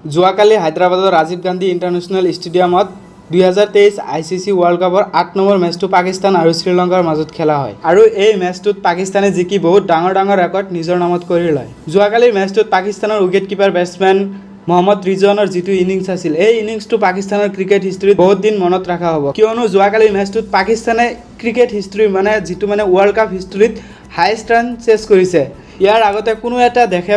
যোৱাকালি হায়দৰাবাদৰ ৰাজীৱ গান্ধী ইণ্টাৰনেশ্যনেল ষ্টেডিয়ামত 2023 ICC ৱৰ্ল্ড কাপৰ 8 নম্বৰ মেচটো পাকিস্তান আৰু শ্ৰীলংকাৰ মাজত খেলা হয় আৰু এই মেচটোত পাকিস্তানে জিকি বহুত ডাঙৰ ৰেকৰ্ড নিজৰ নামত কৰি লয়। যোৱাকালিৰ মেচটোত পাকিস্তানৰ উইকেট কিপাৰ বেটছমেন মহম্মদ ৰিজৱানৰ যিটো ইনিংছ আছিল, এই ইনিংছটো পাকিস্তানৰ ক্ৰিকেট হিষ্ট্ৰীত বহুত দিন মনত ৰখা হ'ব, কিয়নো যোৱাকালিৰ মেচটোত পাকিস্তানে ক্ৰিকেট হিষ্ট্ৰী যিটো ৱৰ্ল্ড কাপ হিষ্ট্ৰীত হাইয়েষ্ট ৰান চেছ কৰিছে। ইয়াৰ আগতে কোনো এটা দেশে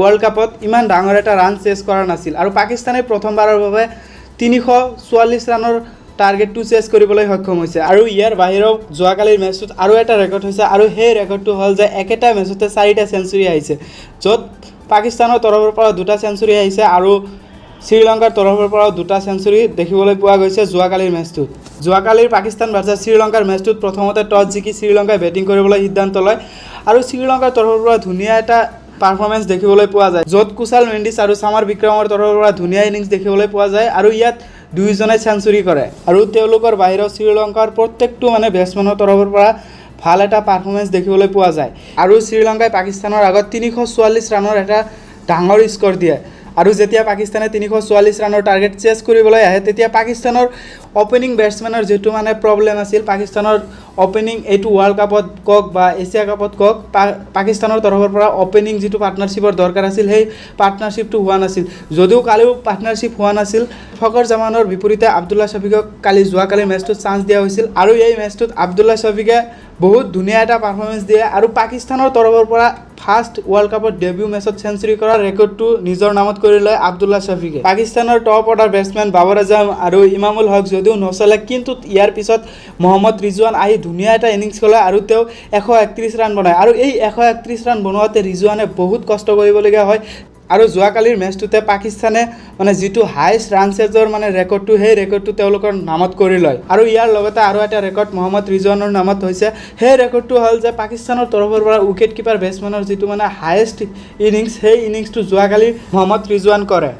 ৱৰ্ল্ড কাপত ইমান ডাঙৰ এটা ৰান চেছ কৰা নাছিল আৰু পাকিস্তানে প্ৰথমবাৰৰ বাবে 344 ৰানৰ টাৰ্গেটটো চেছ কৰিবলৈ সক্ষম হৈছে। আৰু ইয়াৰ বাহিৰেও যোৱাকালিৰ মেচটোত আৰু এটা ৰেকৰ্ড হৈছে আৰু সেই ৰেকৰ্ডটো হ'ল যে একেটা মেচতে 4টা চেঞ্চুৰী আহিছে, য'ত পাকিস্তানৰ তৰফৰ পৰা 2টা চেঞ্চুৰী আহিছে আৰু শ্ৰীলংকাৰ তৰফৰ পৰাও 2টা চেঞ্চুৰী দেখিবলৈ পোৱা গৈছে যোৱাকালিৰ মেচটোত। যোৱাকালিৰ পাকিস্তান ভাৰ্চেছ শ্ৰীলংকাৰ মেচটোত প্ৰথমতে টছ জিকি শ্ৰীলংকাই বেটিং কৰিবলৈ সিদ্ধান্ত লয় আৰু শ্ৰীলংকাৰ তৰফৰ পৰা ধুনীয়া এটা পাৰফৰ্মেঞ্চ দেখিবলৈ পোৱা যায়, য'ত কুশাল মেণ্ডিছ আৰু সামাৰ বিক্ৰমৰ তৰফৰ পৰা ধুনীয়া ইনিংছ দেখিবলৈ পোৱা যায় আৰু ইয়াত দুয়োজনে চেঞ্চুৰী কৰে আৰু তেওঁলোকৰ বাহিৰেও শ্ৰীলংকাৰ প্ৰত্যেকটো বেটছমেনৰ তৰফৰ পৰা ভাল এটা পাৰফৰ্মেঞ্চ দেখিবলৈ পোৱা যায় আৰু শ্ৰীলংকাই পাকিস্তানৰ আগত 344 ৰানৰ এটা ডাঙৰ স্ক'ৰ দিয়ে আৰু যেতিয়া পাকিস্তানে 344 ৰানৰ টাৰ্গেট চেছ কৰিবলৈ আহে, তেতিয়া পাকিস্তানৰ অপেনিং বেটছমেনৰ যিটো প্ৰব্লেম আছিল, পাকিস্তানৰ অপেনিং এইটো ৱৰ্ল্ড কাপত কওক বা এছিয়া কাপত কওক, পাকিস্তানৰ তৰফৰ পৰা অপেনিং যিটো পাৰ্টনাৰশ্বিপৰ দৰকাৰ আছিল, সেই পাৰ্টনাৰশ্বিপটো হোৱা নাছিল। যদিও কালিও পাৰ্টনাৰশ্বিপ হোৱা নাছিল, ফখৰ জামানৰ বিপৰীতে আব্দুল্লাহ শফিকক যোৱাকালি মেচটোত চান্স দিয়া হৈছিল আৰু এই মেচটোত আব্দুল্লাহ শফিকে বহুত ধুনীয়া এটা পাৰফৰ্মেঞ্চ দিয়ে আৰু পাকিস্তানৰ তৰফৰ পৰা ফাৰ্ষ্ট ৱৰ্ল্ড কাপত ডেবিউ মেচত চেঞ্চুৰী কৰা ৰেকৰ্ডটো নিজৰ নামত কৰি লয় আব্দুল্লাহ শফিকে। পাকিস্তানৰ টপ অৰ্ডাৰ বেটছমেন বাবৰ আজম আৰু ইমামুল হক যদিও নচলে, কিন্তু ইয়াৰ পিছত মহম্মদ ৰিজৱান আহি ধুনীয়া এটা ইনিংছ খেলায় আৰু তেওঁ 131 ৰান বনায় আৰু এই 131 ৰান বনোৱাতে ৰিজৱানে বহুত কষ্ট কৰিবলগীয়া হয় আৰু যোৱাকালিৰ মেচটোতে পাকিস্তানে যিটো হাইয়েষ্ট ৰান চেজৰ ৰেকৰ্ডটো, সেই ৰেকৰ্ডটো তেওঁলোকৰ নামত কৰি লয় আৰু ইয়াৰ লগতে আৰু এটা ৰেকৰ্ড মহম্মদ ৰিজৱানৰ নামত হৈছে। সেই ৰেকৰ্ডটো হ'ল যে পাকিস্তানৰ তৰফৰ পৰা উইকেট কিপাৰ বেটছমেনৰ যিটো হাইয়েষ্ট ইনিংছ, সেই ইনিংছটো যোৱাকালি মহম্মদ ৰিজৱান কৰে।